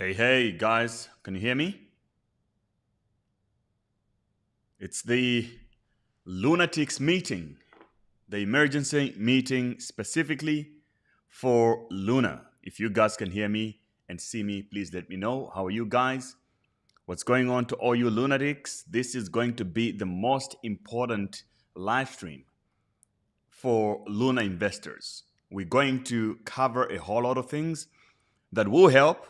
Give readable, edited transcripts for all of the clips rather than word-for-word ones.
Hey guys, can you hear me? It's the Lunatics meeting, the emergency meeting specifically for Luna. If you guys can hear me and see me, please let me know. How are you guys? What's going on to all you lunatics? This is going to be the most important live stream for Luna investors. We're going to cover a whole lot of things that will help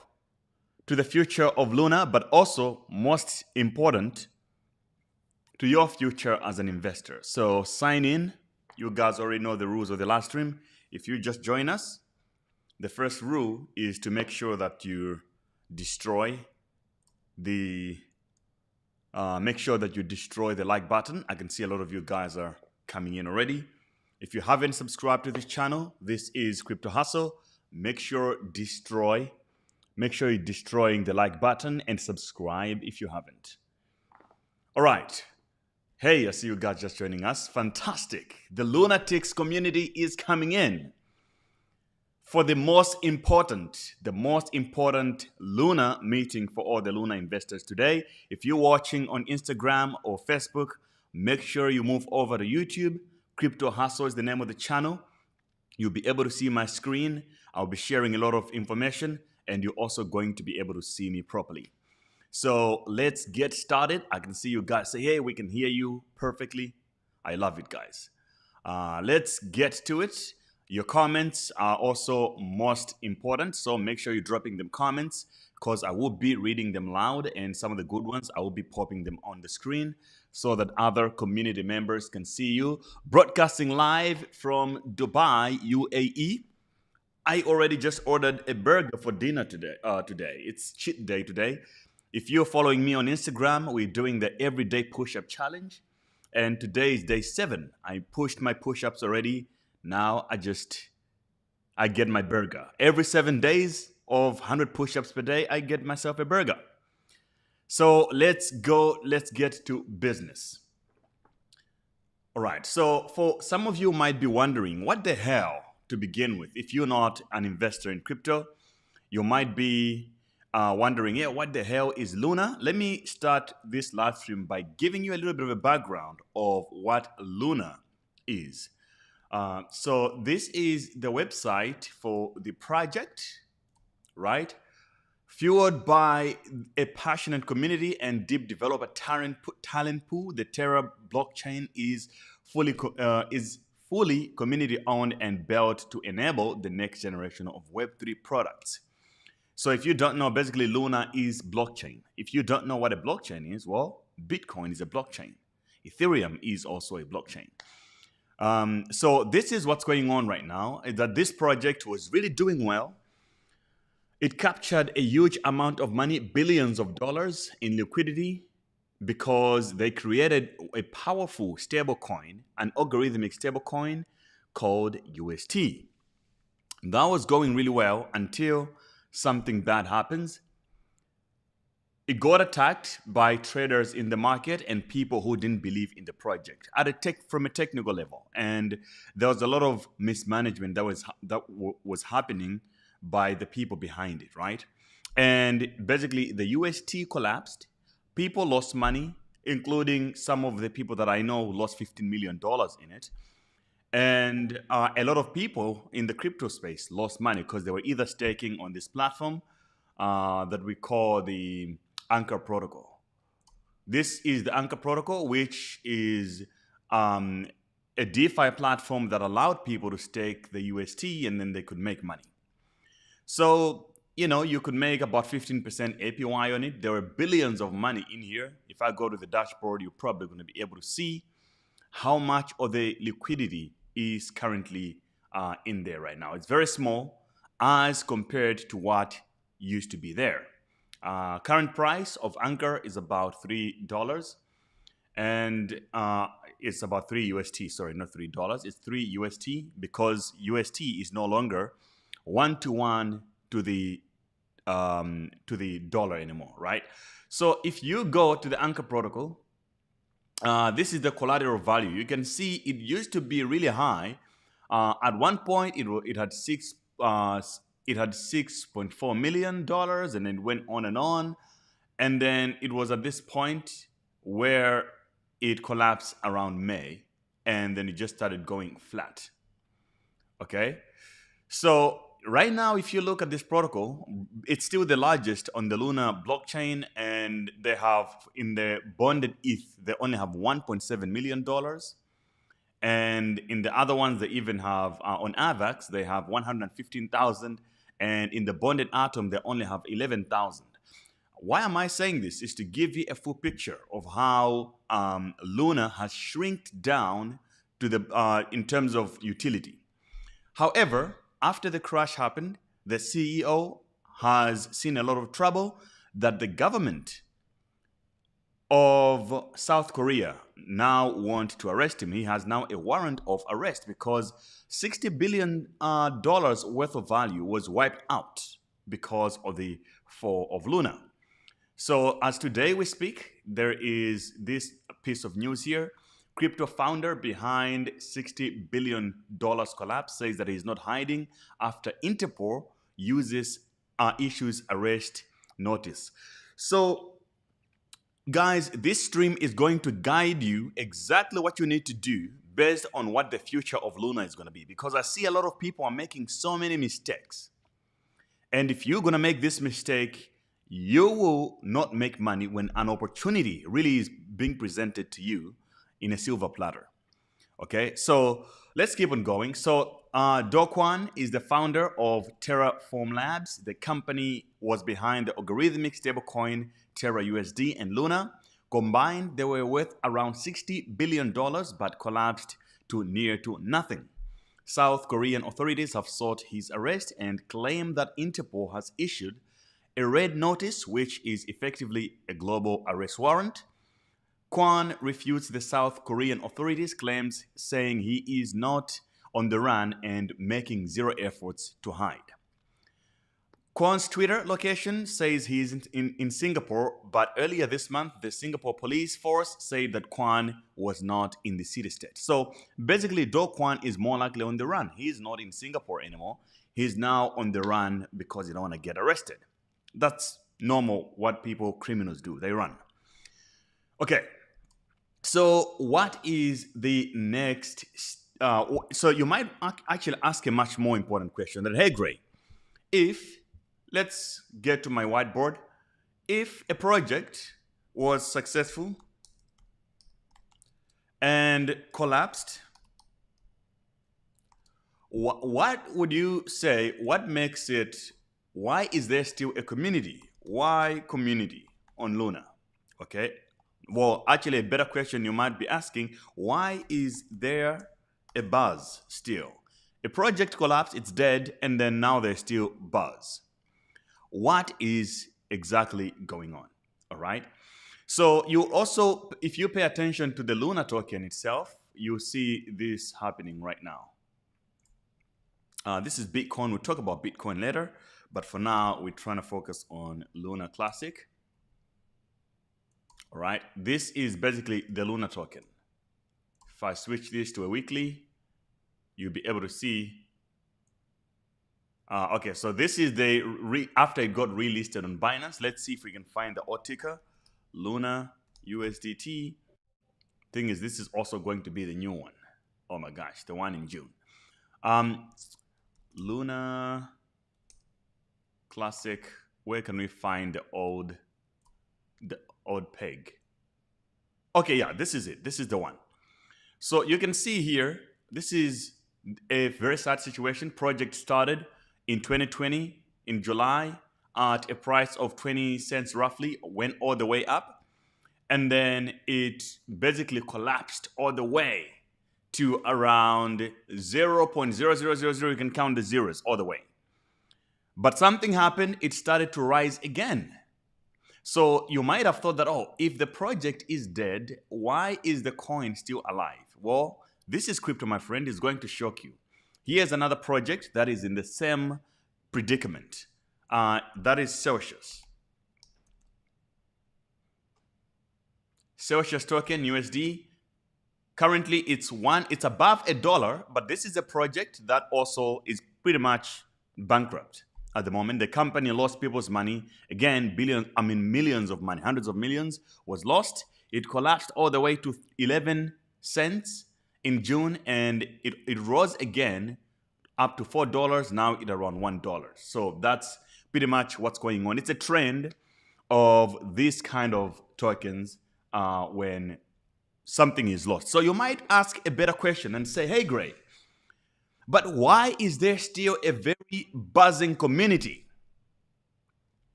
to the future of Luna, but also, most important, to your future as an investor. So sign in. You guys already know the rules of the last stream. If you just join us, the first rule is to make sure that you destroy the like button. I can see a lot of you guys are coming in already. If you haven't subscribed to this channel, this is Crypto Hustle. Make sure you're destroying the like button and subscribe if you haven't. All right. Hey, I see you guys just joining us. Fantastic. The Lunatics community is coming in for the most important Luna meeting for all the Luna investors today. If you're watching on Instagram or Facebook, make sure you move over to YouTube. Crypto Hustle is the name of the channel. You'll be able to see my screen. I'll be sharing a lot of information, and you're also going to be able to see me properly. So let's get started. I can see you guys say, hey, we can hear you perfectly. I love it, guys. Let's get to it. Your comments are also most important. So make sure you're dropping them comments because I will be reading them loud, and some of the good ones, I will be popping them on the screen so that other community members can see you. Broadcasting live from Dubai, UAE. I already just ordered a burger for dinner today. It's cheat day today. If you're following me on Instagram, we're doing the everyday push-up challenge, and today is day 7. I pushed my push-ups already. Now I get my burger. Every 7 days of 100 push-ups per day, I get myself a burger. So let's get to business. All right. So for some of you might be wondering, what the hell to begin with? If you're not an investor in crypto, you might be wondering, yeah, what the hell is Luna? Let me start this live stream by giving you a little bit of a background of what Luna is. So this is the website for the project, right? Fueled by a passionate community and deep developer talent pool, the Terra blockchain is fully community owned and built to enable the next generation of Web3 products. So if you don't know, basically Luna is blockchain. If you don't know what a blockchain is, well, Bitcoin is a blockchain. Ethereum is also a blockchain. So this is what's going on right now, is that this project was really doing well. It captured a huge amount of money, billions of dollars in liquidity, because they created a powerful stablecoin, an algorithmic stablecoin called UST. That was going really well until something bad happens. It got attacked by traders in the market and people who didn't believe in the project from a technical level. And there was a lot of mismanagement that was happening by the people behind it, right? And basically, the UST collapsed. People lost money, including some of the people that I know lost $15 million in it. And a lot of people in the crypto space lost money because they were either staking on this platform that we call the Anchor Protocol. This is the Anchor Protocol, which is a DeFi platform that allowed people to stake the UST and then they could make money. So, you could make about 15% APY on it. There were billions of money in here. If I go to the dashboard, you're probably going to be able to see how much of the liquidity is currently in there right now. It's very small as compared to what used to be there. Current price of Anchor is about $3, and it's about 3 UST. Sorry, not $3. It's 3 UST because UST is no longer 1-to-1 to the dollar anymore, right? So if you go to the Anchor protocol, this is the collateral value. You can see it used to be really high. At one point, it had it had $6.4 million, and it went on and on. And then it was at this point where it collapsed around May, and then it just started going flat. Okay? So right now, if you look at this protocol, it's still the largest on the Luna blockchain, and they have in the bonded ETH, they only have $1.7 million. And in the other ones, they even have on AVAX, they have 115,000, and in the bonded Atom, they only have 11,000. Why am I saying this? Is to give you a full picture of how Luna has shrinked down to the in terms of utility. However, after the crash happened, the CEO has seen a lot of trouble that the government of South Korea now want to arrest him. He has now a warrant of arrest because $60 billion worth of value was wiped out because of the fall of Luna. So as today we speak, there is this piece of news here. Crypto founder behind $60 billion collapse says that he's not hiding after Interpol issues arrest notice. So guys, this stream is going to guide you exactly what you need to do based on what the future of Luna is going to be. Because I see a lot of people are making so many mistakes. And if you're going to make this mistake, you will not make money when an opportunity really is being presented to you in a silver platter. Okay, so let's keep on going. So Do Kwon is the founder of Terraform Labs. The company was behind the algorithmic stablecoin Terra USD and Luna. Combined, they were worth around $60 billion, but collapsed to near to nothing. South Korean authorities have sought his arrest and claim that Interpol has issued a red notice, which is effectively a global arrest warrant. Kwon refutes the South Korean authorities' claims, saying he is not on the run and making zero efforts to hide. Kwon's Twitter location says he's in Singapore, but earlier this month, the Singapore police force said that Kwon was not in the city-state. So basically, Do Kwon is more likely on the run. He's not in Singapore anymore. He's now on the run because he don't want to get arrested. That's normal, what criminals do. They run. Okay. So what is the next? So you might actually ask a much more important question that, hey, Gray, let's get to my whiteboard. If a project was successful and collapsed, what would you say, what makes it, why is there still a community? Why community on Luna? Okay. Well, actually, a better question you might be asking, why is there a buzz still? A project collapsed, it's dead, and then now there's still buzz. What is exactly going on? All right. So you also, if you pay attention to the Luna token itself, you see this happening right now. This is Bitcoin. We'll talk about Bitcoin later, but for now, we're trying to focus on Luna Classic. All right, this is basically the Luna token. If I switch this to a weekly, you'll be able to see. Okay, so this is the after it got relisted on Binance. Let's see if we can find the odd ticker, Luna USDT. Thing is, this is also going to be the new one. Oh my gosh, the one in June. Luna Classic. Where can we find the old peg? Okay, yeah, this is it. This is the one. So you can see here, this is a very sad situation. Project started in 2020 in July at a price of 20 cents roughly, went all the way up, and then it basically collapsed all the way to around 0.0000. You can count the zeros all the way. But something happened, it started to rise again. So you might have thought that, oh, if the project is dead, why is the coin still alive? Well, this is crypto, my friend. It's going to shock you. Here's another project that is in the same predicament. That is Celsius. Celsius token, USD. Currently, it's above $1, but this is a project that also is pretty much bankrupt. at the moment. The company lost people's money. Again, millions of money, hundreds of millions was lost. It collapsed all the way to 11 cents in June, and it rose again up to $4. Now it's around $1. So that's pretty much what's going on. It's a trend of this kind of tokens when something is lost. So you might ask a better question and say, hey, Gray, but why is there still a very buzzing community?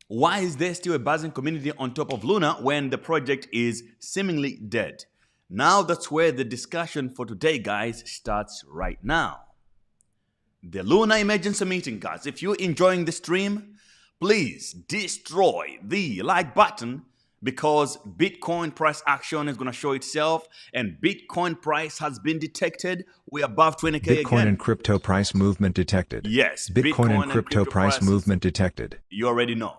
Why is there still a buzzing community on top of Luna when the project is seemingly dead? Now that's where the discussion for today, guys, starts right now. The Luna Emergency Meeting, guys. If you're enjoying the stream, please destroy the like button, because Bitcoin price action is going to show itself, and Bitcoin price has been detected. We're above 20K Bitcoin again. Bitcoin and crypto price movement detected. Yes, Bitcoin and crypto price movement detected. You already know.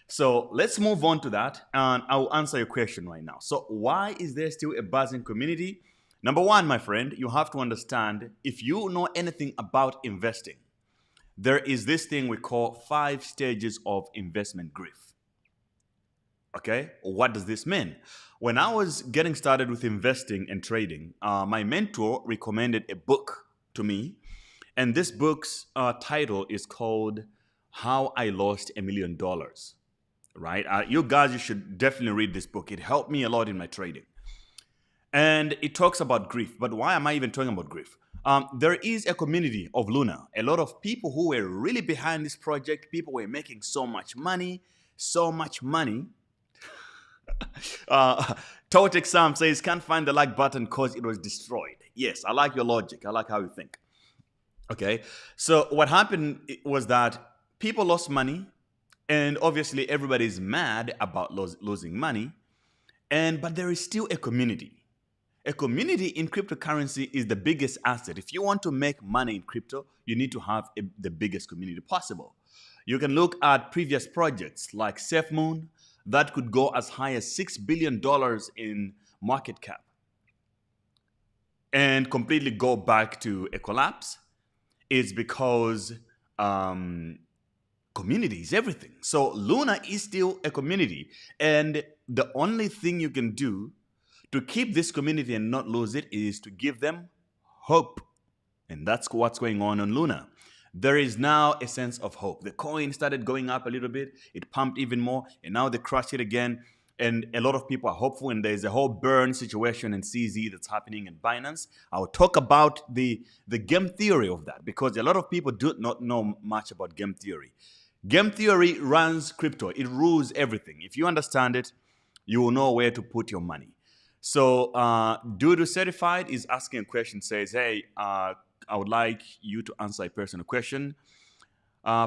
So let's move on to that, and I'll answer your question right now. So why is there still a buzzing community? Number one, my friend, you have to understand, if you know anything about investing, there is this thing we call 5 stages of investment grief. Okay, what does this mean? When I was getting started with investing and trading, my mentor recommended a book to me, and this book's title is called How I Lost $1 Million. Right? You guys, you should definitely read this book. It helped me a lot in my trading. And it talks about grief. But why am I even talking about grief? There is a community of Luna. A lot of people who were really behind this project. People were making so much money. Totek Sam says, can't find the like button because it was destroyed. Yes, I like your logic. I like how you think. Okay, so what happened was that people lost money, and obviously everybody's mad about losing money, but there is still a community. A community in cryptocurrency is the biggest asset. If you want to make money in crypto, you need to have the biggest community possible. You can look at previous projects like SafeMoon that could go as high as $6 billion in market cap and completely go back to a collapse. It's because community is everything. So Luna is still a community, and the only thing you can do to keep this community and not lose it is to give them hope. And that's what's going on Luna. There is now a sense of hope. The coin started going up a little bit. It pumped even more, and now they crashed it again. And a lot of people are hopeful, and there's a whole burn situation in CZ that's happening in Binance. I'll talk about the game theory of that, because a lot of people do not know much about game theory. Game theory runs crypto. It rules everything. If you understand it, you will know where to put your money. So Dudu Certified is asking a question, says, hey, I would like you to answer a personal question.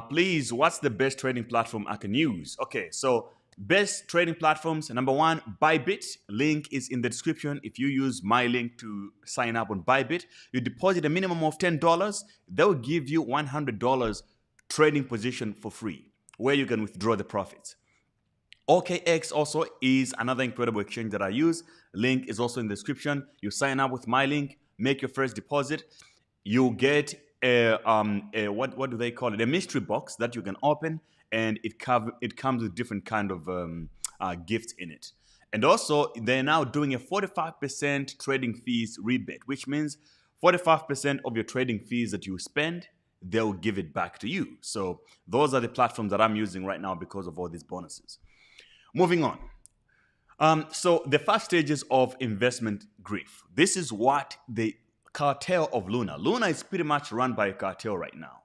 Please, what's the best trading platform I can use? Okay, so best trading platforms, number one, Bybit. Link is in the description. If you use my link to sign up on Bybit, you deposit a minimum of $10. They'll give you $100 trading position for free, where you can withdraw the profits. OKX also is another incredible exchange that I use. Link is also in the description. You sign up with my link, make your first deposit. You get what do they call it? A mystery box that you can open, and it comes with different kind of gifts in it. And also, they're now doing a 45% trading fees rebate, which means 45% of your trading fees that you spend, they'll give it back to you. So those are the platforms that I'm using right now because of all these bonuses. Moving on. So the 5 stages of investment grief. This is what the cartel of Luna. Luna is pretty much run by a cartel right now.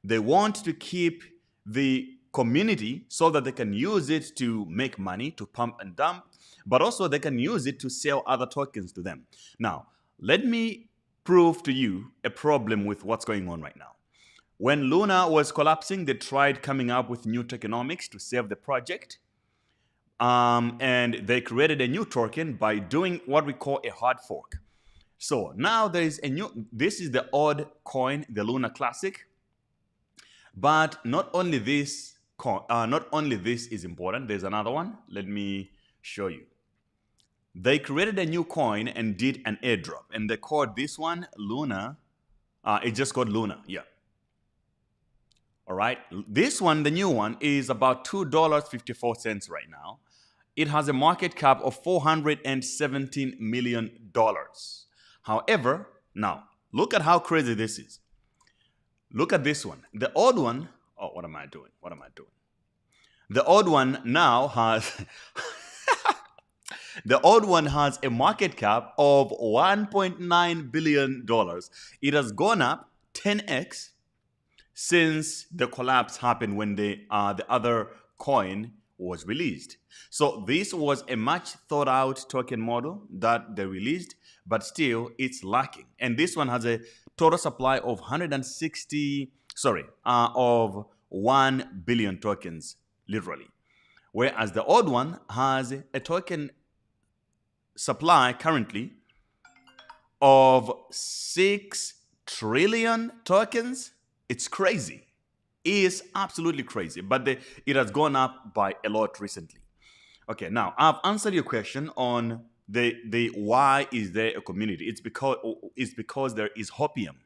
They want to keep the community so that they can use it to make money, to pump and dump, but also they can use it to sell other tokens to them. Now, let me prove to you a problem with what's going on right now. When Luna was collapsing, they tried coming up with new tokenomics to save the project. And they created a new token by doing what we call a hard fork. So now there is a new, this is the odd coin, the Luna Classic. But not only this is important, there's another one. Let me show you. They created a new coin and did an airdrop, and they called this one Luna. It's just called Luna, yeah. All right. This one, the new one, is about $2.54 right now. It has a market cap of $417 million. However, now look at how crazy this is. Look at this one. The odd one, oh, what am I doing? What am I doing? The odd one now has the odd one has a market cap of $1.9 billion. It has gone up 10x since the collapse happened when the other coin was released. So this was a much thought out token model that they released, but still it's lacking. And this one has a total supply of 1 billion tokens, literally. Whereas the odd one has a token supply currently of 6 trillion tokens. It's crazy. It is absolutely crazy, but it has gone up by a lot recently. Okay, now I've answered your question on the why is there a community. It's because there is hopium.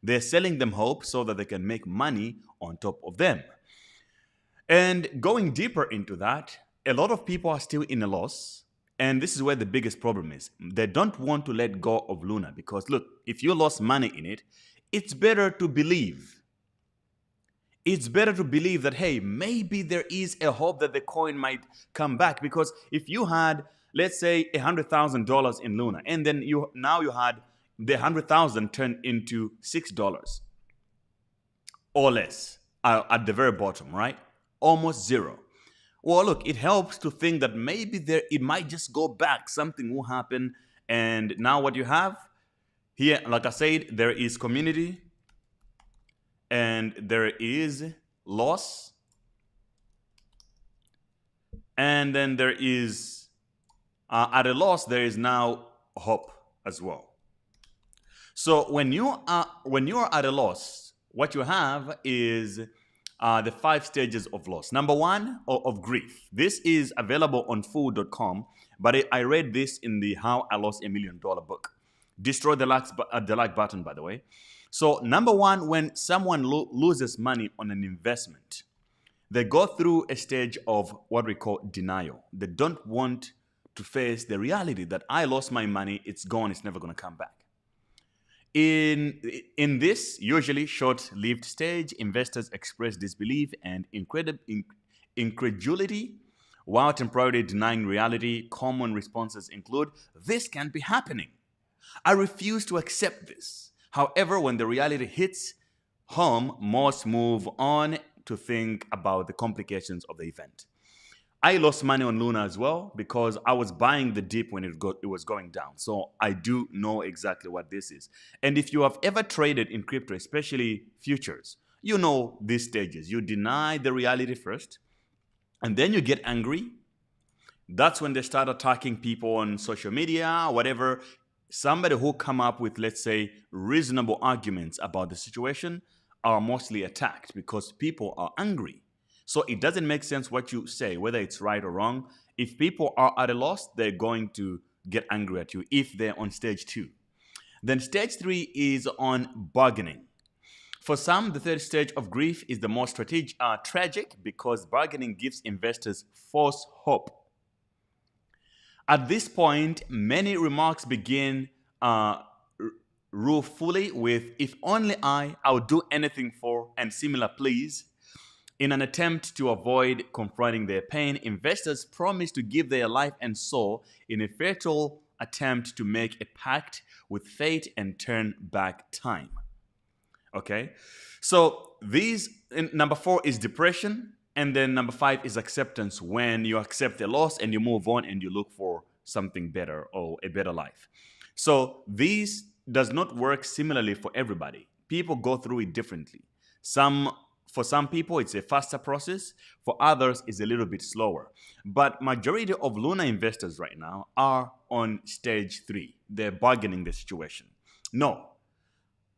They're selling them hope so that they can make money on top of them. And going deeper into that, a lot of people are still in a loss. And this is where the biggest problem is. They don't want to let go of Luna because, look, if you lost money in it, it's better to believe. It's better to believe that, hey, maybe there is a hope that the coin might come back. Because if you had, let's say, $100,000 in Luna, and then you had the 100,000 turned into $6 or less at the very bottom, right? Almost zero. Well, look, it helps to think that maybe it might just go back. Something will happen. And now what you have here, like I said, there is community and there is loss. And then there is, at a loss, there is now hope as well. So when you are at a loss, what you have is the 5 stages of loss. Number 1, of grief. This is available on fool.com, but I read this in the How I Lost $1 Million book. Destroy the like button, by the way. So number 1, when someone loses money on an investment, they go through a stage of what we call denial. They don't want to face the reality that I lost my money, it's gone, it's never going to come back. In this usually short-lived stage, investors express disbelief and incredulity while temporarily denying reality. Common responses include, this can't be happening. I refuse to accept this. However, when the reality hits home, most move on to think about the complications of the event. I lost money on Luna as well because I was buying the dip when it was going down. So I do know exactly what this is. And if you have ever traded in crypto, especially futures, you know these stages. You deny the reality first, and then you get angry. That's when they start attacking people on social media, whatever. Somebody who come up with, let's say, reasonable arguments about the situation are mostly attacked because people are angry. So it doesn't make sense what you say, whether it's right or wrong. If people are at a loss, they're going to get angry at you if they're on stage 2. Then stage 3 is on bargaining. For some, the third stage of grief is the most tragic because bargaining gives investors false hope. At this point, many remarks begin ruefully with, if only I would do anything for, and similar pleas. In an attempt to avoid confronting their pain, investors promise to give their life and soul in a fatal attempt to make a pact with fate and turn back time. Okay? So number 4 is depression, and then number 5 is acceptance, when you accept the loss and you move on and you look for something better or a better life. So this does not work similarly for everybody. People go through it differently. For some people, it's a faster process. For others, it's a little bit slower. But majority of Luna investors right now are on stage 3. They're bargaining the situation. No,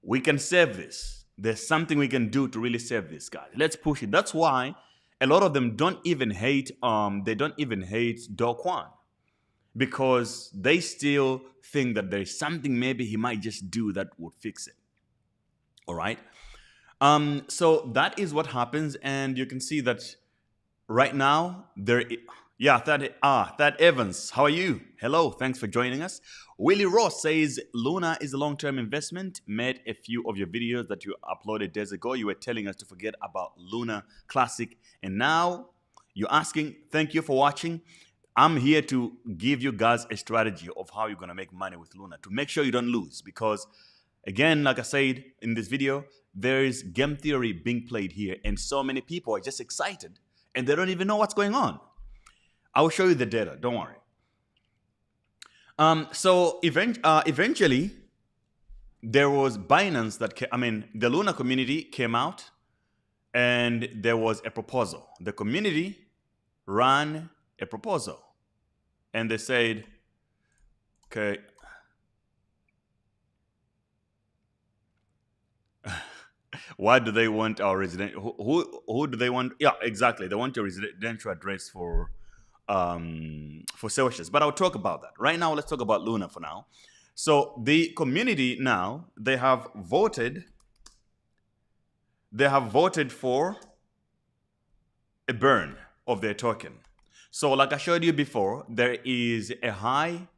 we can save this. There's something we can do to really save this, guys. Let's push it. That's why a lot of them don't even hate Do Kwon, because they still think that there's something maybe he might just do that would fix it. All right. So that is what happens, and you can see that right now yeah, Thad Evans, how are you? Hello, thanks for joining us. Willie Ross says Luna is a long-term investment. Met a few of your videos that you uploaded days ago. You were telling us to forget about Luna Classic, and now you're asking. Thank you for watching. I'm here to give you guys a strategy of how you're gonna make money with Luna to make sure you don't lose. Because again, like I said in this video, there is game theory being played here, and so many people are just excited and they don't even know what's going on. I will show you the data. Don't worry. So eventually, there was Binance that the Luna community came out, and there was a proposal. The community ran a proposal, and they said, "Okay, why do they want our resident? Who do they want? Yeah, exactly. They want your residential address for Celsius." But I'll talk about that. Right now, let's talk about Luna for now. So the community now, they have voted for a burn of their token. So like I showed you before, there is a high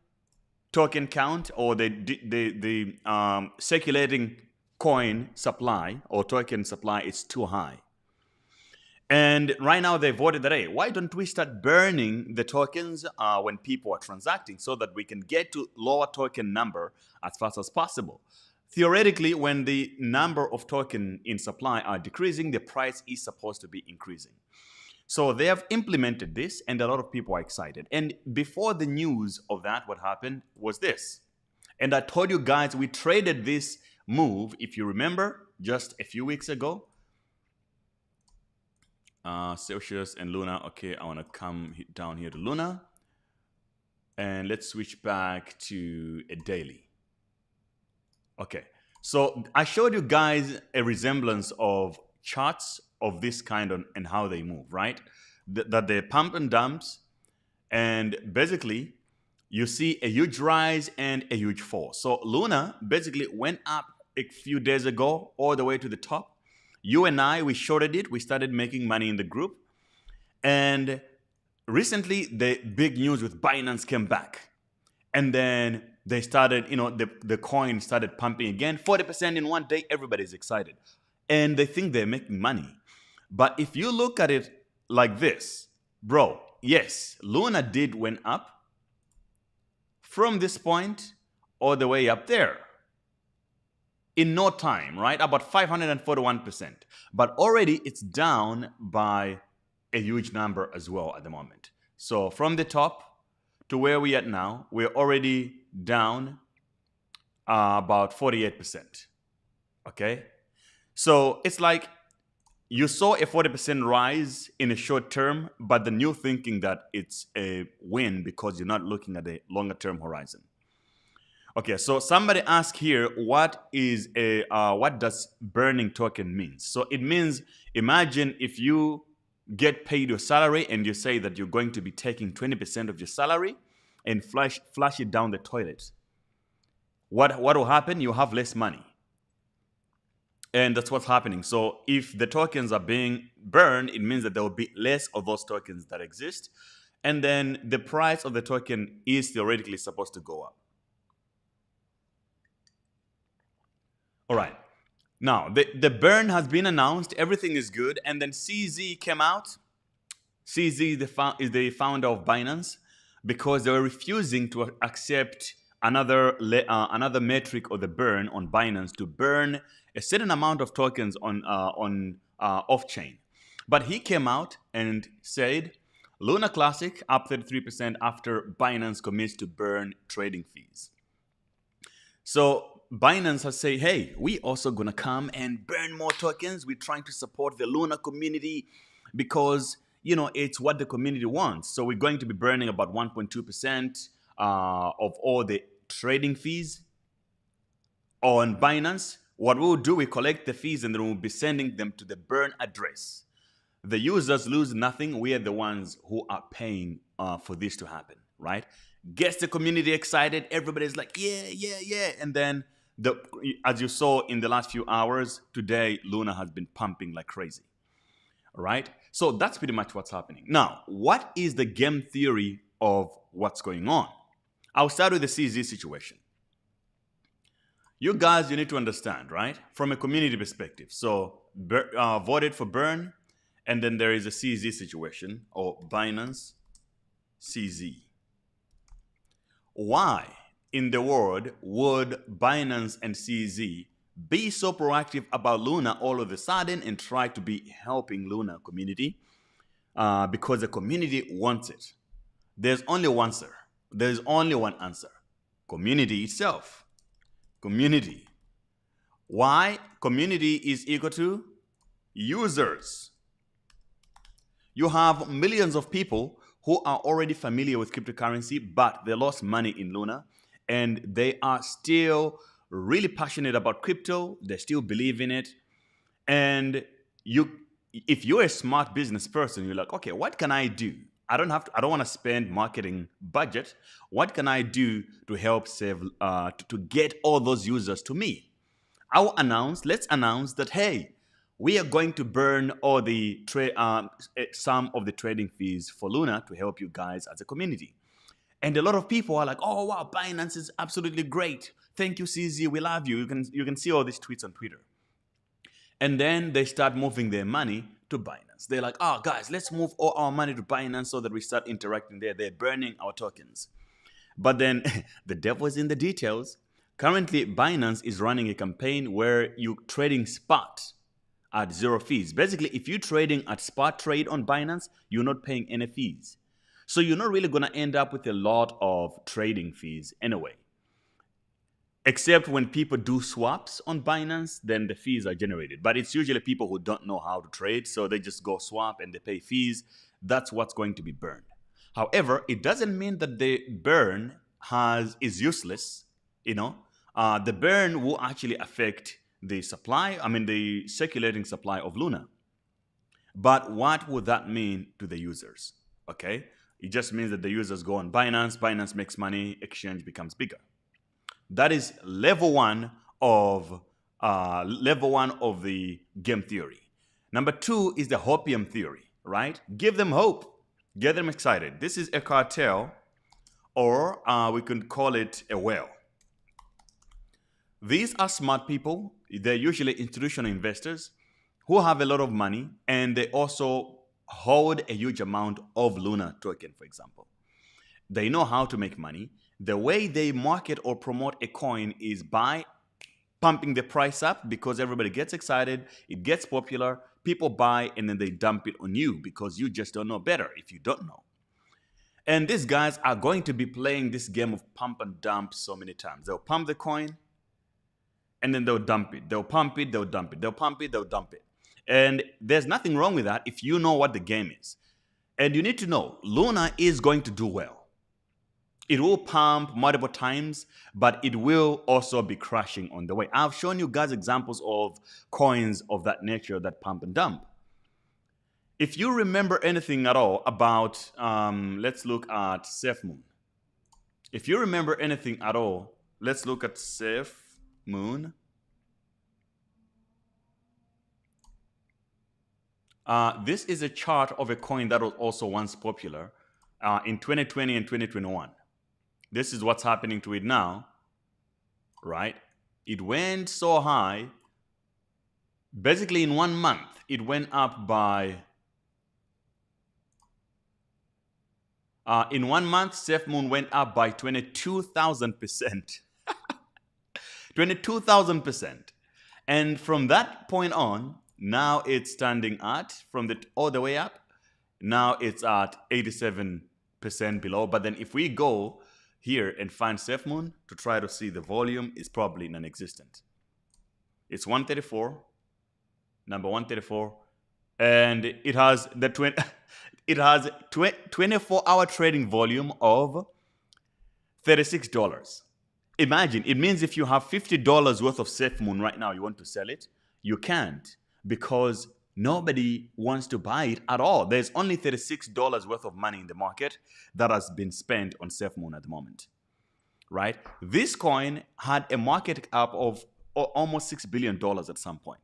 token count, or the circulating coin supply or token supply is too high. And right now they voted that, hey, why don't we start burning the tokens when people are transacting, so that we can get to lower token number as fast as possible. Theoretically, when the number of token in supply are decreasing, the price is supposed to be increasing. So they have implemented this, and a lot of people are excited. And before the news of that, what happened was this. And I told you guys, we traded this move, if you remember, just a few weeks ago. Celsius and Luna. Okay, I want to come down here to Luna. And let's switch back to a daily. Okay, so I showed you guys a resemblance of charts of this kind and how they move, right? That they pump and dumps, and basically you see a huge rise and a huge fall. So Luna basically went up a few days ago all the way to the top. You and I, we shorted it. We started making money in the group. And recently, the big news with Binance came back. And then they started, the coin started pumping again. 40% in one day, everybody's excited. And they think they're making money. But if you look at it like this, bro, yes, Luna went up from this point all the way up there. In no time, right? About 541%. But already it's down by a huge number as well at the moment. So from the top to where we're at now, we're already down about 48%. Okay? So it's like you saw a 40% rise in a short term, but then you're thinking that it's a win because you're not looking at a longer term horizon. Okay, so somebody asked here, what does burning token mean? So it means, imagine if you get paid your salary and you say that you're going to be taking 20% of your salary and flush it down the toilet. What will happen? You have less money. And that's what's happening. So if the tokens are being burned, it means that there will be less of those tokens that exist. And then the price of the token is theoretically supposed to go up. All right. Now, the burn has been announced. Everything is good. And then CZ came out. CZ is the founder of Binance, because they were refusing to accept another metric of the burn on Binance, to burn a certain amount of tokens on off-chain. But he came out and said, Luna Classic up 33% after Binance commits to burn trading fees. So Binance has said, hey, we also gonna come and burn more tokens. We're trying to support the Luna community because, it's what the community wants. So we're going to be burning about 1.2% of all the trading fees on Binance. What we'll do, we collect the fees and then we'll be sending them to the burn address. The users lose nothing. We are the ones who are paying for this to happen, right? Gets the community excited. Everybody's like, yeah. And then As you saw in the last few hours, today Luna has been pumping like crazy. All right. So that's pretty much what's happening. Now, what is the game theory of what's going on? I'll start with the CZ situation. You guys, you need to understand, right? From a community perspective. So, voted for Burn, and then there is a CZ situation, or Binance CZ. Why in the world would Binance and CZ be so proactive about Luna all of a sudden and try to be helping Luna community? Because the community wants it. There's only one answer. There's only one answer. Community itself. Community. Why? Community is equal to users. You have millions of people who are already familiar with cryptocurrency, but they lost money in Luna, and they are still really passionate about crypto. They still believe in it. And if you're a smart business person, you're like, okay, what can I do? I don't want to spend marketing budget. What can I do to help save, to get all those users to me? Let's announce that, hey, we are going to burn all the some of the trading fees for Luna to help you guys as a community. And a lot of people are like, oh, wow, Binance is absolutely great. Thank you, CZ. We love you. You can see all these tweets on Twitter. And then they start moving their money to Binance. They're like, oh, guys, let's move all our money to Binance so that we start interacting there. They're burning our tokens. But then the devil is in the details. Currently, Binance is running a campaign where you're trading spot at zero fees. Basically, if you're trading at spot trade on Binance, you're not paying any fees. So you're not really going to end up with a lot of trading fees anyway. Except when people do swaps on Binance, then the fees are generated. But it's usually people who don't know how to trade, so they just go swap and they pay fees. That's what's going to be burned. However, it doesn't mean that the burn is useless. The burn will actually affect the circulating supply of Luna. But what would that mean to the users? Okay, it just means that the users go on Binance, Binance makes money, exchange becomes bigger. That is level one of the game theory. Number two is the hopium theory, right? Give them hope, get them excited. This is a cartel, or we can call it a whale. These are smart people. They're usually institutional investors who have a lot of money, and they also hold a huge amount of Luna token, for example. They know how to make money. The way they market or promote a coin is by pumping the price up because everybody gets excited, it gets popular, people buy, and then they dump it on you because you just don't know better if you don't know. And these guys are going to be playing this game of pump and dump so many times. They'll pump the coin, and then they'll dump it. They'll pump it, they'll dump it. They'll pump it, they'll dump it. And there's nothing wrong with that if you know what the game is. And you need to know, Luna is going to do well. It will pump multiple times, but it will also be crashing on the way. I've shown you guys examples of coins of that nature that pump and dump. If you remember anything at all about, let's look at SafeMoon. If you remember anything at all, let's look at SafeMoon. This is a chart of a coin that was also once popular in 2020 and 2021. This is what's happening to it now, right? It went so high. Basically, in 1 month, it went up by... in 1 month, SafeMoon went up by 22,000%. 22,000%. And from that point on, now it's standing at, all the way up, now it's at 87% below. But then if we go here and find SafeMoon to try to see the volume, is probably non-existent. It's 134, number 134, and it has the 24-hour trading volume of $36. Imagine, it means if you have $50 worth of SafeMoon right now, you want to sell it, you can't because nobody wants to buy it at all. There's only $36 worth of money in the market that has been spent on SafeMoon at the moment. right? This coin had a market cap of almost $6 billion at some point.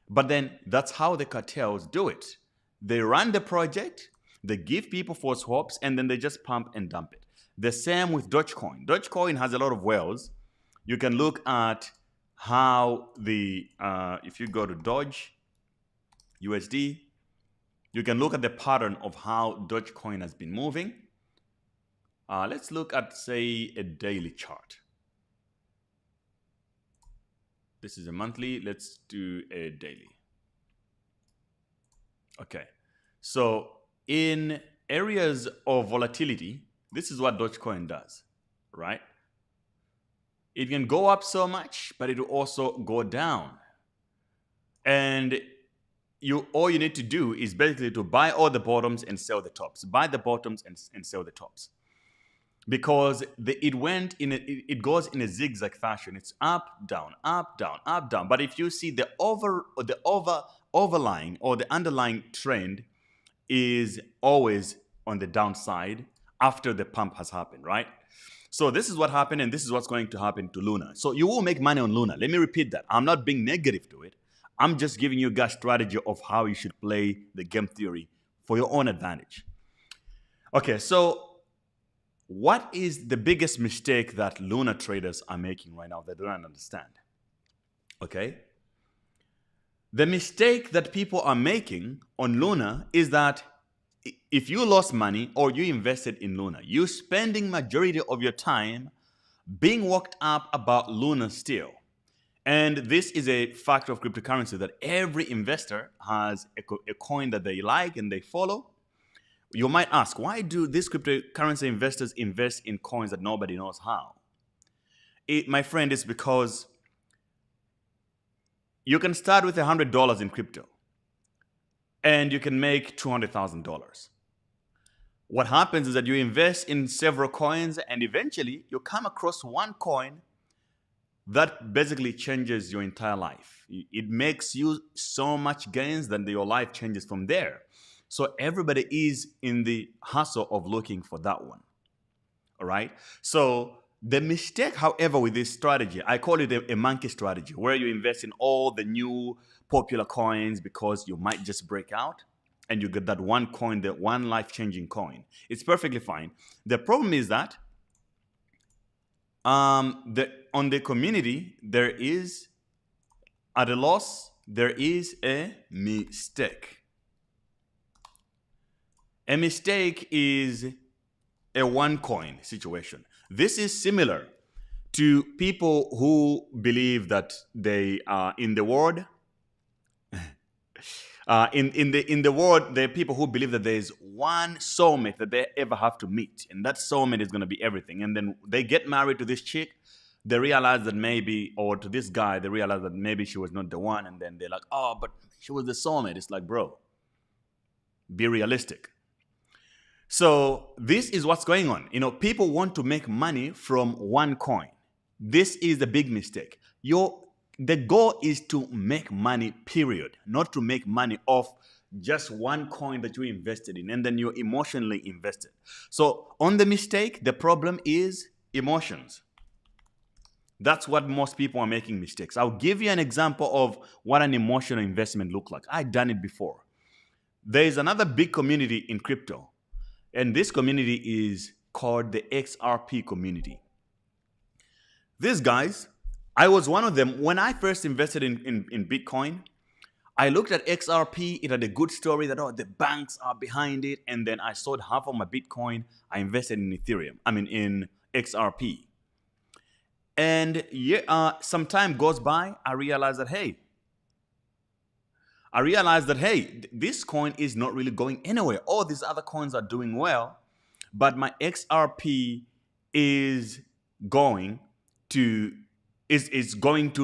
But then that's how the cartels do it. They run the project, they give people false hopes, and then they just pump and dump it. The same with Dogecoin. Dogecoin has a lot of whales. You can look at how if you go to Doge USD, you can look at the pattern of how Dogecoin has been moving. Let's look at, say, a daily chart. This is a monthly. Let's do a daily. Okay. So in areas of volatility, this is what Dogecoin does, right? It can go up so much, but it will also go down. And all you need to do is basically to buy all the bottoms and sell the tops. Buy the bottoms and sell the tops. Because it goes in a zigzag fashion. It's up, down, up, down, up, down. But if you see the overlying or the underlying trend is always on the downside after the pump has happened, right? So this is what happened, and this is what's going to happen to Luna. So you will make money on Luna. Let me repeat that. I'm not being negative to it. I'm just giving you guys strategy of how you should play the game theory for your own advantage. Okay, so what is the biggest mistake that Luna traders are making right now that they don't understand? Okay. The mistake that people are making on Luna is that if you lost money or you invested in Luna, you're spending majority of your time being worked up about Luna still. And this is a factor of cryptocurrency that every investor has a coin that they like and they follow. You might ask, why do these cryptocurrency investors invest in coins that nobody knows how? My friend, it's because you can start with $100 in crypto and you can make $200,000. What happens is that you invest in several coins and eventually you come across one coin that basically changes your entire life. It makes you so much gains that your life changes from there. So everybody is in the hustle of looking for that one. All right. So the mistake, however, with this strategy, I call it a monkey strategy, where you invest in all the new popular coins because you might just break out and you get that one coin, that one life-changing coin. It's perfectly fine. The problem is that on the community, there is, at a loss, there is a mistake. A mistake is a one coin situation. This is similar to people who believe that they are in the world. In the world, there are people who believe that there is one soulmate that they ever have to meet, and that soulmate is going to be everything. And then they get married to this chick, they realize that maybe, or to this guy, they realize that maybe she was not the one, and then they're like, oh, but she was the soulmate. It's like, bro, be realistic. So this is what's going on. People want to make money from one coin. This is the big mistake. The goal is to make money, period, not to make money off just one coin that you invested in and then you're emotionally invested. So on the mistake, the problem is emotions. That's what most people are making mistakes. I'll give you an example of what an emotional investment looks like. I've done it before. There is another big community in crypto, and this community is called the XRP community. These guys, I was one of them. When I first invested in Bitcoin, I looked at XRP. It had a good story that, the banks are behind it. And then I sold half of my Bitcoin. I invested in in XRP. And some time goes by, I realized that, this coin is not really going anywhere. All these other coins are doing well, but my XRP is going to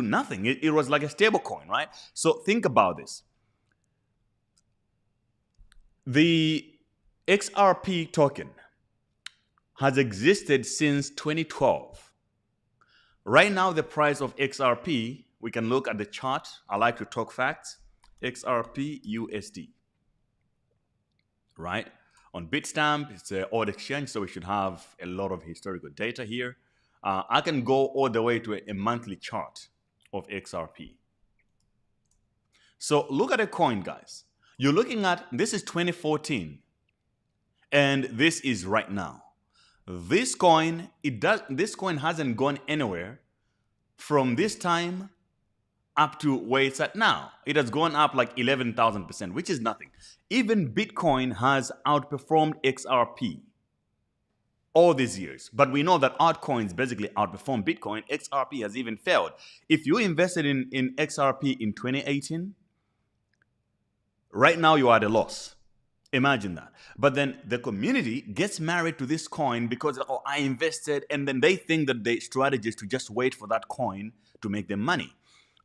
nothing. It was like a stable coin, right? So think about this. The XRP token has existed since 2012. Right now, the price of XRP, we can look at the chart. I like to talk facts. XRP USD, right? On Bitstamp, it's an old exchange, so we should have a lot of historical data here. I can go all the way to a monthly chart of XRP. So look at a coin, guys. You're looking at, this is 2014, and this is right now. This coin hasn't gone anywhere from this time up to where it's at now. It has gone up like 11,000%, which is nothing. Even Bitcoin has outperformed XRP all these years. But we know that altcoins basically outperform Bitcoin. XRP has even failed. If you invested in XRP in 2018, right now you are at a loss. Imagine that. But then the community gets married to this coin because, oh, I invested, and then they think that the strategy is to just wait for that coin to make them money.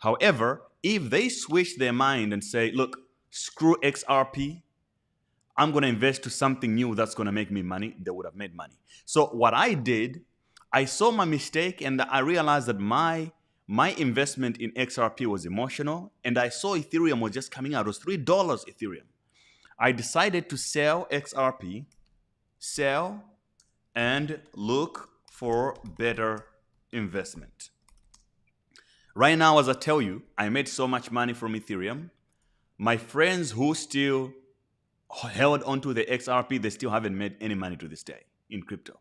However, if they switch their mind and say, look, screw XRP, I'm going to invest to something new that's going to make me money, they would have made money. So what I did, I saw my mistake, and I realized that my investment in XRP was emotional, and I saw Ethereum was just coming out. It was $3 Ethereum. I decided to sell XRP, sell, and look for better investment. Right now, as I tell you, I made so much money from Ethereum. My friends who still held onto the XRP, they still haven't made any money to this day in crypto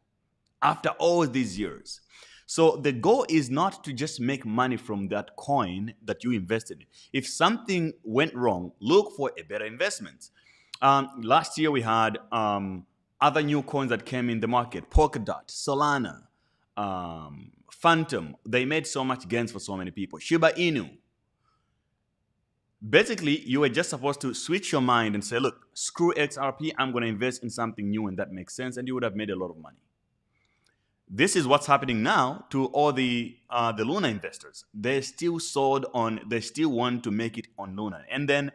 after all these years. So the goal is not to just make money from that coin that you invested in. If something went wrong, look for a better investment. Last year we had other new coins that came in the market: Polkadot, Solana, Phantom. They made so much gains for so many people. Shiba Inu. Basically, you were just supposed to switch your mind and say, look, screw XRP, I'm going to invest in something new, and that makes sense, and you would have made a lot of money. This is what's happening now to all the Luna investors. They still they still want to make it on Luna. And then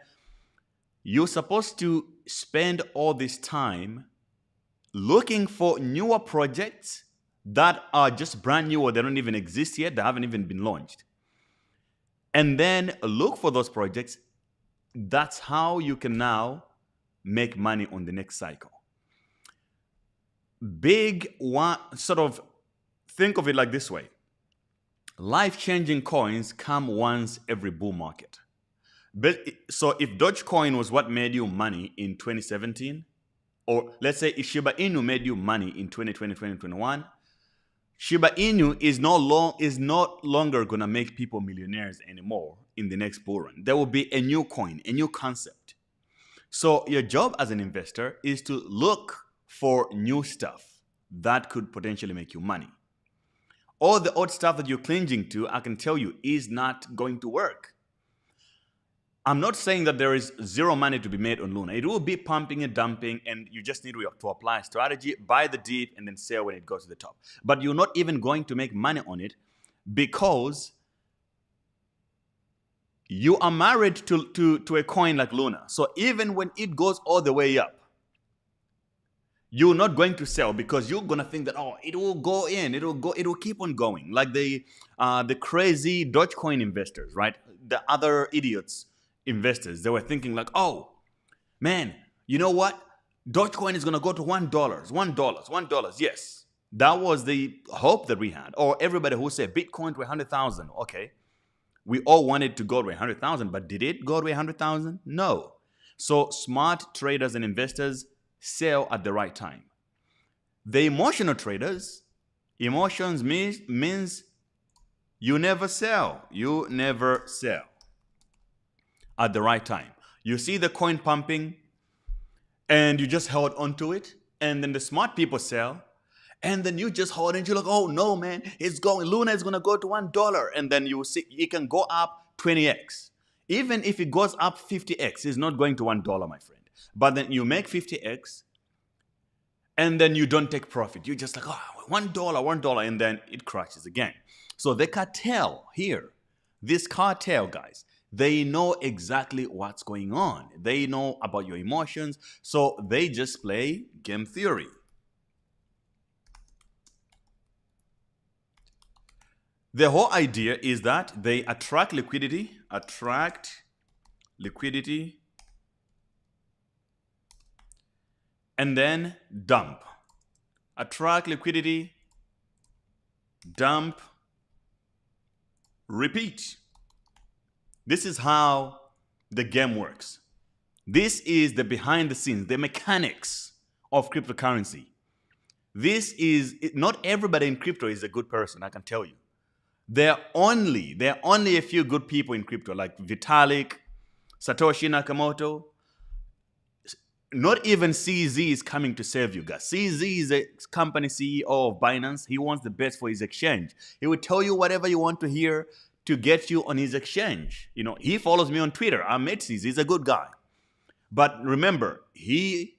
you're supposed to spend all this time looking for newer projects that are just brand new, or they don't even exist yet, they haven't even been launched. And then look for those projects. That's how you can now make money on the next cycle. Big one, sort of think of it like this way. Life-changing coins come once every bull market. So if Dogecoin was what made you money in 2017, or let's say if Shiba Inu made you money in 2020, 2021, Shiba Inu is no longer going to make people millionaires anymore in the next bull run. There will be a new coin, a new concept. So your job as an investor is to look for new stuff that could potentially make you money. All the old stuff that you're clinging to, I can tell you, is not going to work. I'm not saying that there is zero money to be made on Luna. It will be pumping and dumping, and you just need to apply a strategy, buy the dip, and then sell when it goes to the top. But you're not even going to make money on it because you are married to a coin like Luna. So even when it goes all the way up, you're not going to sell because you're going to think that, oh, it will go in, it will keep on going. Like the crazy Dogecoin investors, right? The other idiots investors, they were thinking like, oh, man, you know what? Dogecoin is going to go to $1, $1. Yes, that was the hope that we had. Or everybody who said Bitcoin to 100,000. Okay, we all wanted to go to 100,000, but did it go to 100,000? No. So smart traders and investors sell at the right time. The emotional traders, emotions means you never sell. You never sell at the right time. You see the coin pumping and you just held onto it, and then the smart people sell, and then you just hold it, you're like, oh no, man, it's going, Luna is going to go to $1, and then you see it can go up 20x. Even if it goes up 50x, it's not going to $1, my friend. But then you make 50x, and then you don't take profit. You're just like, oh, $1, and then it crashes again. So the cartel here, this cartel, guys, they know exactly what's going on. They know about your emotions, so they just play game theory. The whole idea is that they attract liquidity, and then dump. Attract liquidity, dump, repeat. This is how the game works. This is the behind the scenes, the mechanics of cryptocurrency. This is not everybody in crypto is a good person, I can tell you. There are only a few good people in crypto, like Vitalik, Satoshi Nakamoto. Not even CZ is coming to save you guys. CZ is a company CEO of Binance. He wants the best for his exchange. He will tell you whatever you want to hear to get you on his exchange. You know, he follows me on Twitter. I met CZ. He's a good guy. But remember, his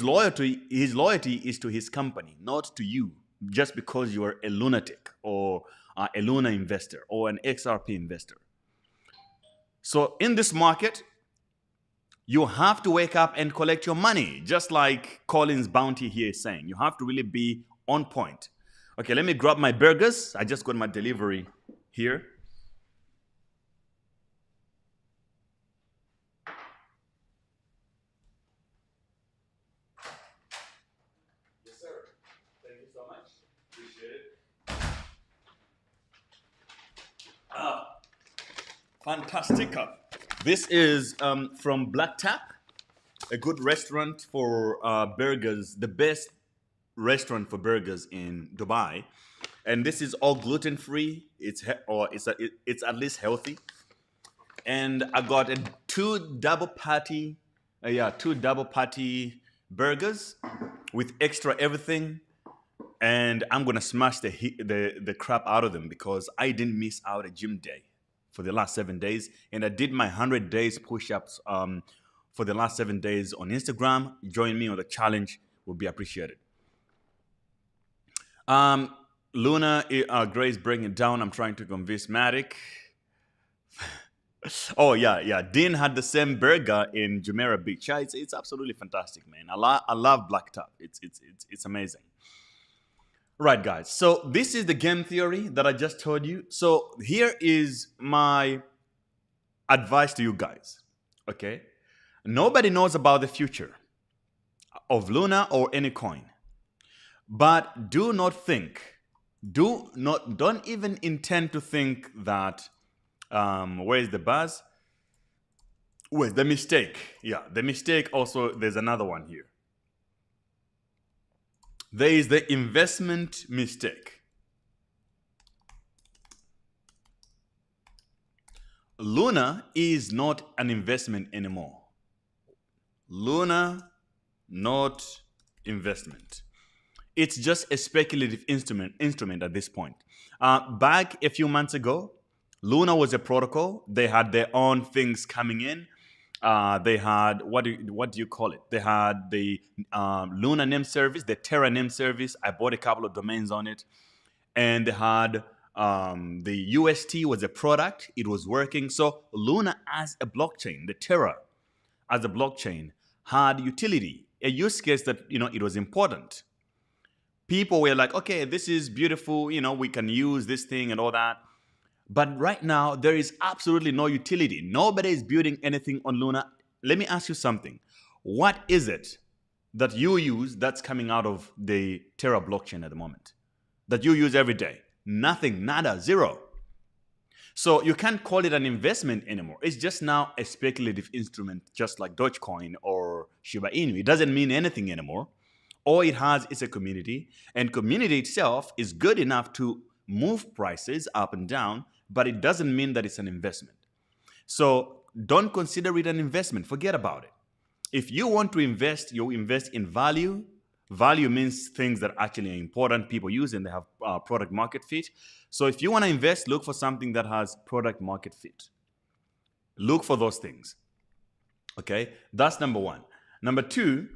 loyalty is to his company, not to you, just because you are a lunatic or a Luna investor or an XRP investor. So in this market, you have to wake up and collect your money, just like Colin's Bounty here is saying. You have to really be on point. Okay, let me grab my burgers. I just got my delivery here. Yes, sir. Thank you so much. Appreciate it. Fantastica. This is from Black Tap, a good restaurant for burgers, the best restaurant for burgers in Dubai. And this is all gluten-free. It's at least healthy. And I got two double patty burgers with extra everything. And I'm gonna smash the crap out of them because I didn't miss out a gym day for the last 7 days, and I did my 100 days push-ups for the last 7 days on Instagram. Join me on the challenge; would be appreciated. Luna, Grace, bring it down. I'm trying to convince Matic. Oh yeah. Dean had the same burger in Jumeirah Beach. Yeah, it's absolutely fantastic, man. I love Black Tap. It's amazing. Right, guys. So this is the game theory that I just told you. So here is my advice to you guys. Okay, nobody knows about the future of Luna or any coin, but don't even intend to think that. Where is the buzz? Where's the mistake? Yeah, the mistake also, there's another one here. There is the investment mistake. Luna is not an investment anymore. Luna, not investment. It's just a speculative instrument at this point. Back a few months ago, Luna was a protocol. They had their own things coming in. They had, what do you call it? They had the Luna name service, the Terra name service. I bought a couple of domains on it. And they had the UST was a product. It was working. So Luna as a blockchain, the Terra as a blockchain had utility, a use case that, it was important. People were like, okay, this is beautiful. We can use this thing and all that. But right now, there is absolutely no utility. Nobody is building anything on Luna. Let me ask you something. What is it that you use that's coming out of the Terra blockchain at the moment? That you use every day? Nothing, nada, zero. So you can't call it an investment anymore. It's just now a speculative instrument, just like Dogecoin or Shiba Inu. It doesn't mean anything anymore. All it has is a community. And community itself is good enough to move prices up and down, but it doesn't mean that it's an investment. So don't consider it an investment. Forget about it. If you want to invest, you invest in value. Value means things that actually are important, people use, and they have product market fit. So if you want to invest, look for something that has product market fit. Look for those things. Okay, that's number one. Number two,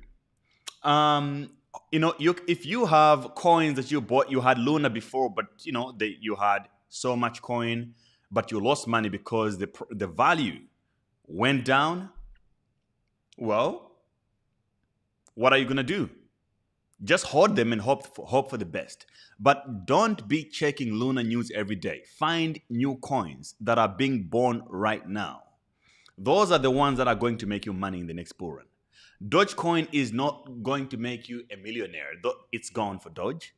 if you have coins that you bought, you had Luna before, but you had so much coin, but you lost money because the value went down. Well, what are you gonna do? Just hold them and hope for the best. But don't be checking Luna news every day. Find new coins that are being born right now. Those are the ones that are going to make you money in the next bull run. Dogecoin is not going to make you a millionaire. It's gone for Doge.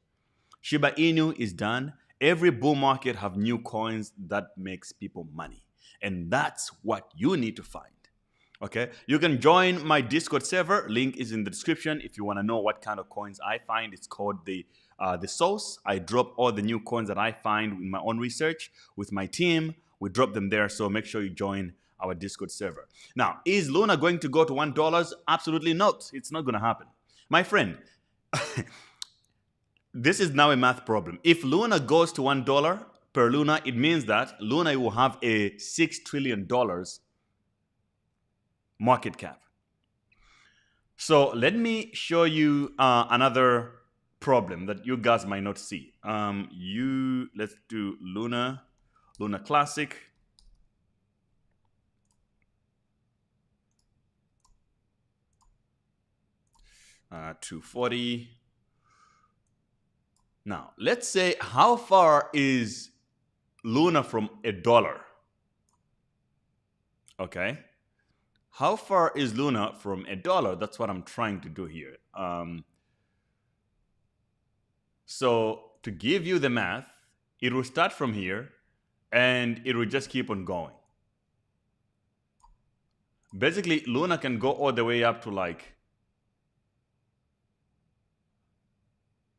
Shiba Inu is done. Every bull market have new coins that makes people money. And that's what you need to find. Okay, you can join my Discord server. Link is in the description if you want to know what kind of coins I find. It's called the Source. I drop all the new coins that I find in my own research with my team. We drop them there, so make sure you join our Discord server. Now, is Luna going to go to $1? Absolutely not. It's not going to happen, my friend. This is now a math problem. If Luna goes to $1 per Luna, it means that Luna will have a $6 trillion market cap. So let me show you another problem that you guys might not see. Let's do Luna Classic. $240. Now, let's say, how far is Luna from $1? Okay. How far is Luna from $1? That's what I'm trying to do here. So to give you the math, it will start from here and it will just keep on going. Basically, Luna can go all the way up to like,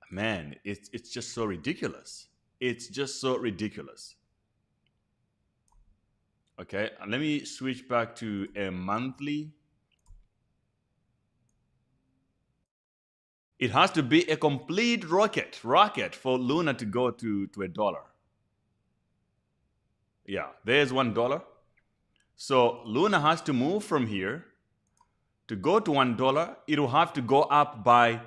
man, it's just so ridiculous. It's just so ridiculous. Okay, let me switch back to a monthly. It has to be a complete rocket for Luna to go to $1. Yeah, there's $1. So Luna has to move from here to go to $1. It will have to go up by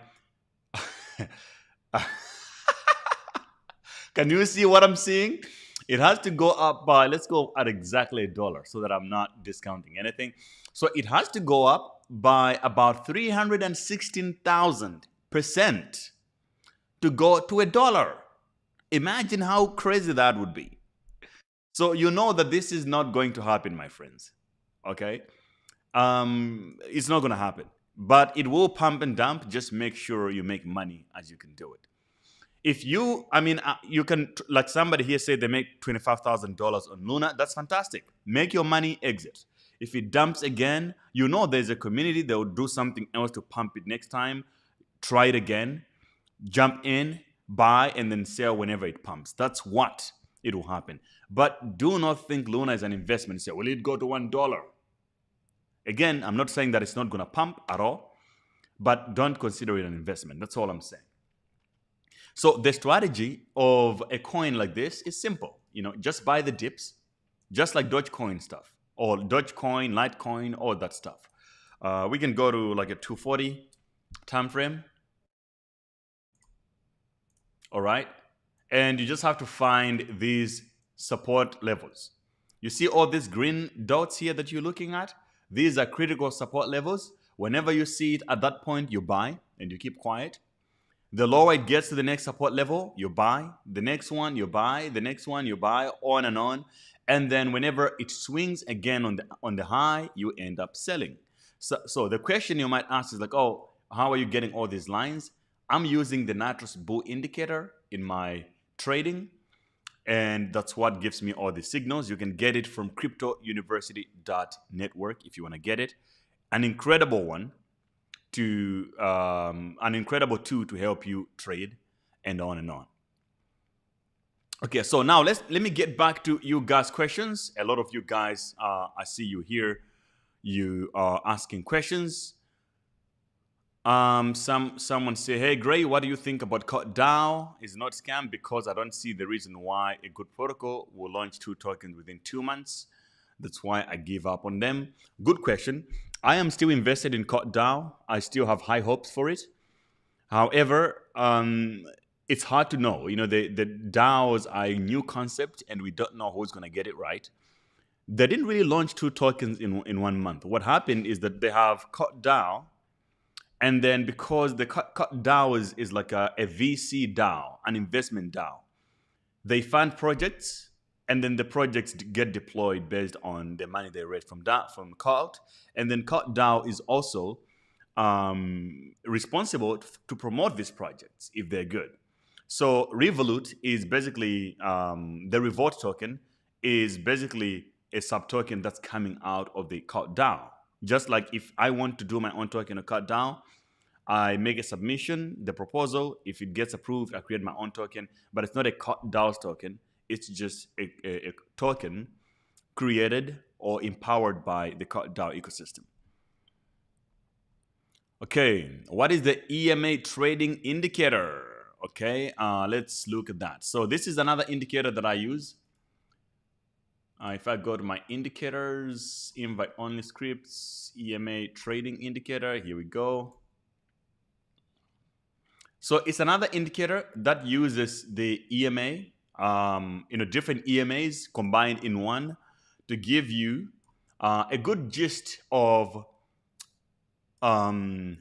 Can you see what I'm seeing? It has to go up by, let's go at exactly $1 so that I'm not discounting anything. So it has to go up by about 316,000% to go to $1. Imagine how crazy that would be. So you know that this is not going to happen, my friends. Okay? It's not going to happen. But it will pump and dump. Just make sure you make money as you can do it. If you, you can, like somebody here said they make $25,000 on Luna. That's fantastic. Make your money, exit. If it dumps again, you know there's a community that will do something else to pump it next time. Try it again. Jump in, buy, and then sell whenever it pumps. That's what it will happen. But do not think Luna is an investment. Say, will it go to $1? Again, I'm not saying that it's not going to pump at all, but don't consider it an investment. That's all I'm saying. So the strategy of a coin like this is simple. Just buy the dips, just like Dogecoin stuff, or Dogecoin, Litecoin, all that stuff. We can go to like a 240 time frame. All right. And you just have to find these support levels. You see all these green dots here that you're looking at? These are critical support levels. Whenever you see it at that point, you buy and you keep quiet. The lower it gets to the next support level, you buy. The next one, you buy. The next one, you buy, on and on. And then whenever it swings again on the high, you end up selling. So the question you might ask is like, oh, how are you getting all these lines? I'm using the Nitrous Bull indicator in my trading. And that's what gives me all the signals. You can get it from cryptouniversity.network if you want to get it. An incredible one. An incredible tool to help you trade, and on and on. Okay, so now let me get back to you guys' questions. A lot of you guys, I see you here. You are asking questions. Someone say, hey, Gray, what do you think about DAO? Is not scam because I don't see the reason why a good protocol will launch 2 tokens within 2 months. That's why I give up on them. Good question. I am still invested in DAO. I still have high hopes for it. However, it's hard to know. The DAOs are a new concept and we don't know who's going to get it right. They didn't really launch 2 tokens in 1 month. What happened is that they have DAO, and then because the DAO is like a VC DAO, an investment DAO, they fund projects. And then the projects get deployed based on the money they raise from COT. And then DAO is also responsible to promote these projects if they're good. So Revolut is basically the Revolt token is basically a sub token that's coming out of the cut DAO. Just like if I want to do my own token, a cut DAO, I make a submission, the proposal. If it gets approved, I create my own token. But it's not a cut DAO's token. It's just a token created or empowered by the cut DAO ecosystem. Okay, what is the EMA trading indicator? Okay, let's look at that. So this is another indicator that I use. If I go to my indicators, invite only scripts, EMA trading indicator, here we go. So it's another indicator that uses the EMA, different EMAs combined in one to give you a good gist of an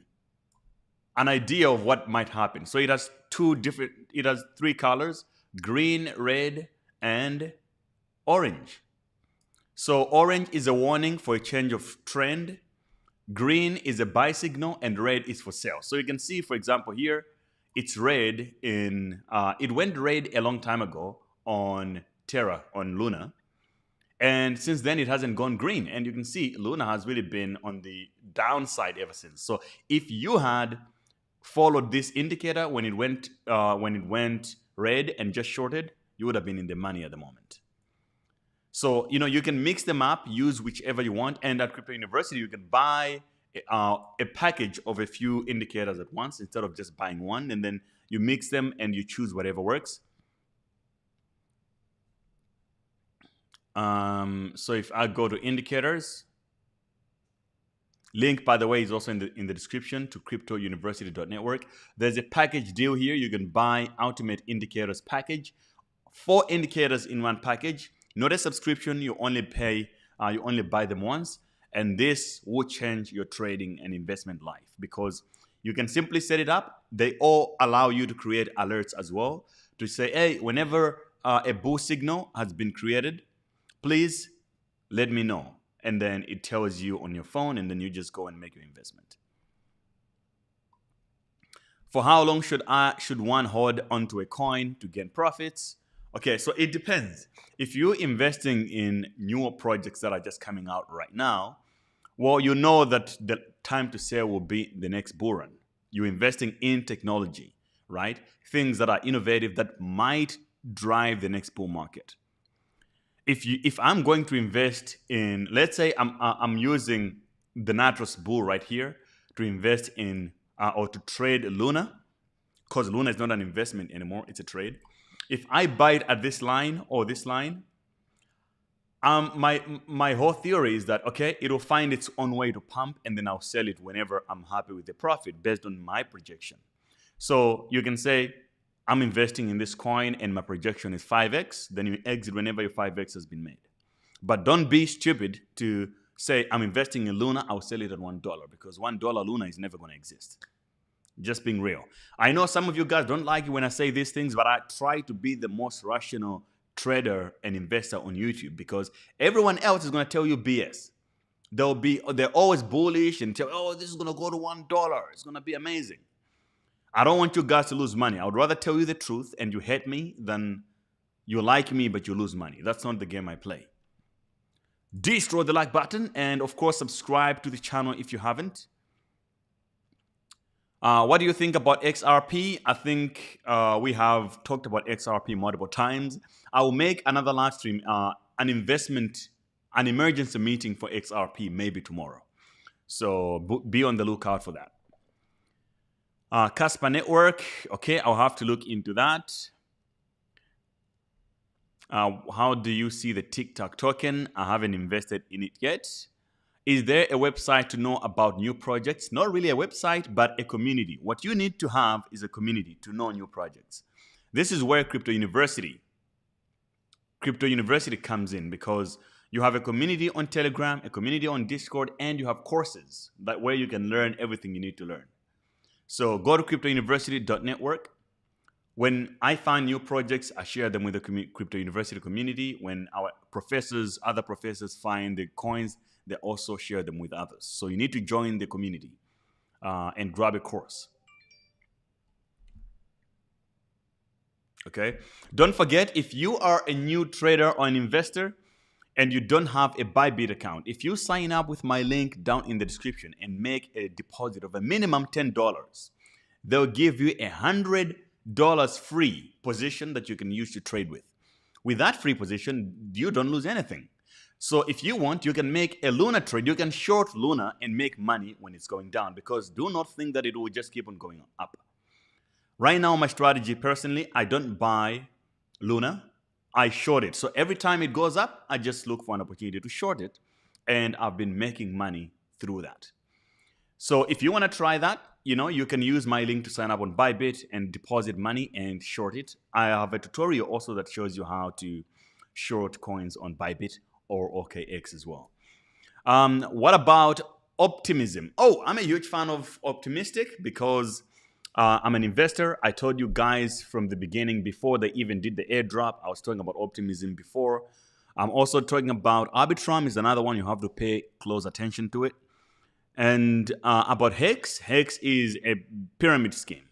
idea of what might happen. So it has three colors: green, red, and orange. So orange is a warning for a change of trend, green is a buy signal, and red is for sale. So you can see, for example, here it's red it went red a long time ago on Terra, on Luna. And since then, it hasn't gone green. And you can see Luna has really been on the downside ever since. So if you had followed this indicator when it went red and just shorted, you would have been in the money at the moment. So, you can mix them up, use whichever you want. And at Crypto University, you can buy a package of a few indicators at once instead of just buying one. And then you mix them and you choose whatever works. So if I go to indicators, link, by the way, is also in the description to cryptouniversity.network. There's a package deal here. You can buy Ultimate Indicators package, 4 indicators in one package. Not a subscription. You only buy them once, and this will change your trading and investment life because you can simply set it up. They all allow you to create alerts as well to say, hey, whenever a bull signal has been created, please let me know. And then it tells you on your phone, and then you just go and make your investment. For how long should one hold onto a coin to gain profits? Okay, so it depends. If you're investing in newer projects that are just coming out right now, well, you know that the time to sell will be the next bull run. You're investing in technology, right? Things that are innovative that might drive the next bull market. If I'm going to invest in, let's say I'm using the Natros Bull right here to invest in or to trade Luna, because Luna is not an investment anymore, it's a trade. If I buy it at this line or this line, my whole theory is that, okay, it'll find its own way to pump, and then I'll sell it whenever I'm happy with the profit based on my projection. So you can say, I'm investing in this coin and my projection is 5x, then you exit whenever your 5x has been made. But don't be stupid to say, I'm investing in Luna, I'll sell it at $1, because $1 Luna is never going to exist. Just being real. I know some of you guys don't like it when I say these things, but I try to be the most rational trader and investor on YouTube because everyone else is going to tell you BS. They're always bullish and tell, oh, this is going to go to $1. It's going to be amazing. I don't want you guys to lose money. I would rather tell you the truth and you hate me than you like me but you lose money. That's not the game I play. Destroy the like button and, of course, subscribe to the channel if you haven't. What do you think about XRP? I think we have talked about XRP multiple times. I will make another live stream, an emergency meeting for XRP maybe tomorrow. So be on the lookout for that. Casper Network, okay, I'll have to look into that. How do you see the TikTok token? I haven't invested in it yet. Is there a website to know about new projects? Not really a website, but a community. What you need to have is a community to know new projects. This is where Crypto University comes in because you have a community on Telegram, a community on Discord, and you have courses where you can learn everything you need to learn. So go to cryptouniversity.network. When I find new projects, I share them with the Crypto University community. When our other professors find the coins, they also share them with others. So you need to join the community and grab a course. Okay. Don't forget, if you are a new trader or an investor and you don't have a Bybit account, if you sign up with my link down in the description and make a deposit of a minimum $10, they'll give you $100 free position that you can use to trade with. With that free position, you don't lose anything. So if you want, you can make a Luna trade. You can short Luna and make money when it's going down, because do not think that it will just keep on going up. Right now, my strategy personally, I don't buy Luna. I short it. So every time it goes up, I just look for an opportunity to short it. And I've been making money through that. So if you want to try that, you can use my link to sign up on Bybit and deposit money and short it. I have a tutorial also that shows you how to short coins on Bybit or OKX as well. What about optimism? Oh, I'm a huge fan of Optimistic because I'm an investor. I told you guys from the beginning, before they even did the airdrop, I was talking about Optimism before. I'm also talking about Arbitrum is another one. You have to pay close attention to it. And about Hex, Hex is a pyramid scheme.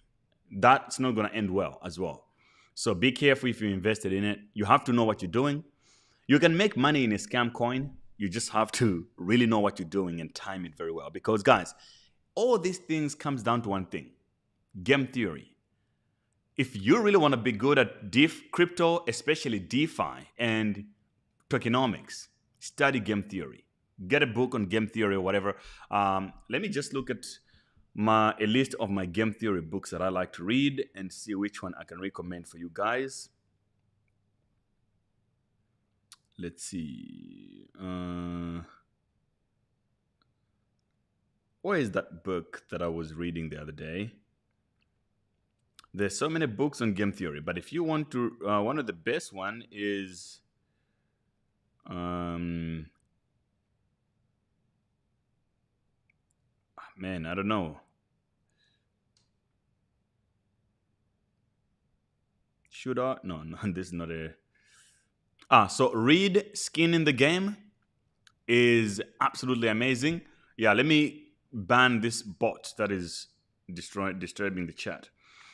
That's not going to end well as well. So be careful if you invested in it. You have to know what you're doing. You can make money in a scam coin. You just have to really know what you're doing and time it very well. Because guys, all these things comes down to one thing: game theory. If you really want to be good at crypto, especially DeFi and tokenomics, study game theory. Get a book on game theory or whatever. Let me just look at a list of my game theory books that I like to read and see which one I can recommend for you guys. Let's see. Where is that book that I was reading the other day? There's so many books on game theory, but if you want to, one of the best one is, man, I don't know. Should I? No, this is not a. So read Skin in the Game is absolutely amazing. Yeah, let me ban this bot that is disturbing the chat.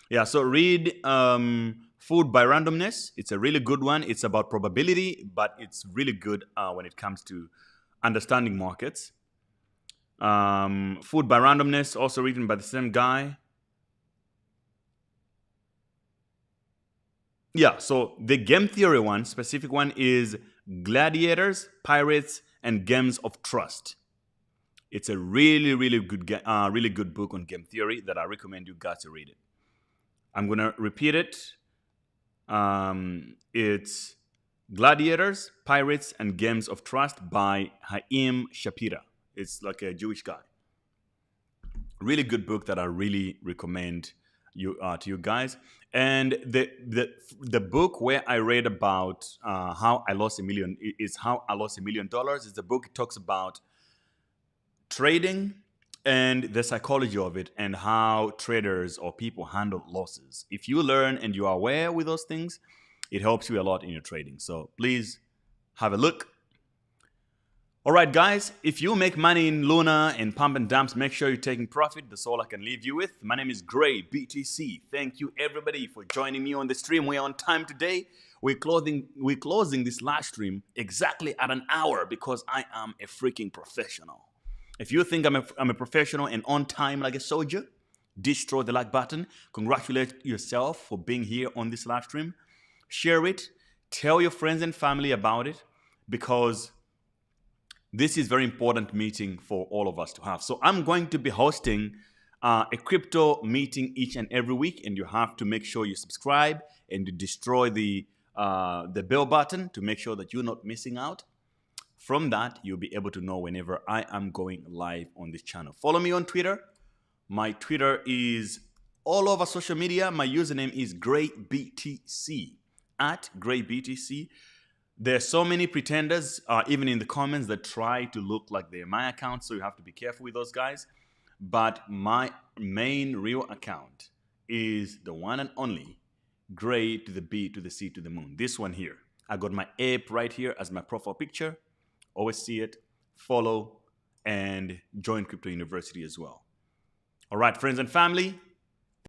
Yeah, so read Food by Randomness. It's a really good one. It's about probability, but it's really good when it comes to understanding markets. Food by Randomness, also written by the same guy. Yeah, so the game theory one, specific one, is Gladiators, Pirates, and Games of Trust. It's a really, really good book on game theory that I recommend you guys to read it. I'm going to repeat it. It's Gladiators, Pirates, and Games of Trust by Haim Shapira. It's like a Jewish guy. Really good book that I really recommend to you guys. And the book where I read about how I lost $1 million is How I Lost $1 Million. It's a book that talks about trading and the psychology of it and how traders or people handle losses. If you learn and you are aware with those things, it helps you a lot in your trading. So please have a look. All right, guys, if you make money in Luna and pump and dumps, make sure you're taking profit. That's all I can leave you with. My name is Gray BTC. Thank you, everybody, for joining me on the stream. We're on time today. We're closing this live stream exactly at an hour because I am a freaking professional. If you think I'm a professional and on time like a soldier, destroy the like button. Congratulate yourself for being here on this live stream. Share it. Tell your friends and family about it, because this is very important meeting for all of us to have. So I'm going to be hosting a crypto meeting each and every week, and you have to make sure you subscribe and you destroy the bell button to make sure that you're not missing out. From that, you'll be able to know whenever I am going live on this channel. Follow me on Twitter. My Twitter is all over social media. My username is GrayBTC, @GrayBTC. There's so many pretenders, even in the comments, that try to look like they're my account, so you have to be careful with those guys. But my main real account is the one and only Gray to the B to the C to the moon. This one here. I got my ape right here as my profile picture. Always see it, follow, and join Crypto University as well. All right, friends and family,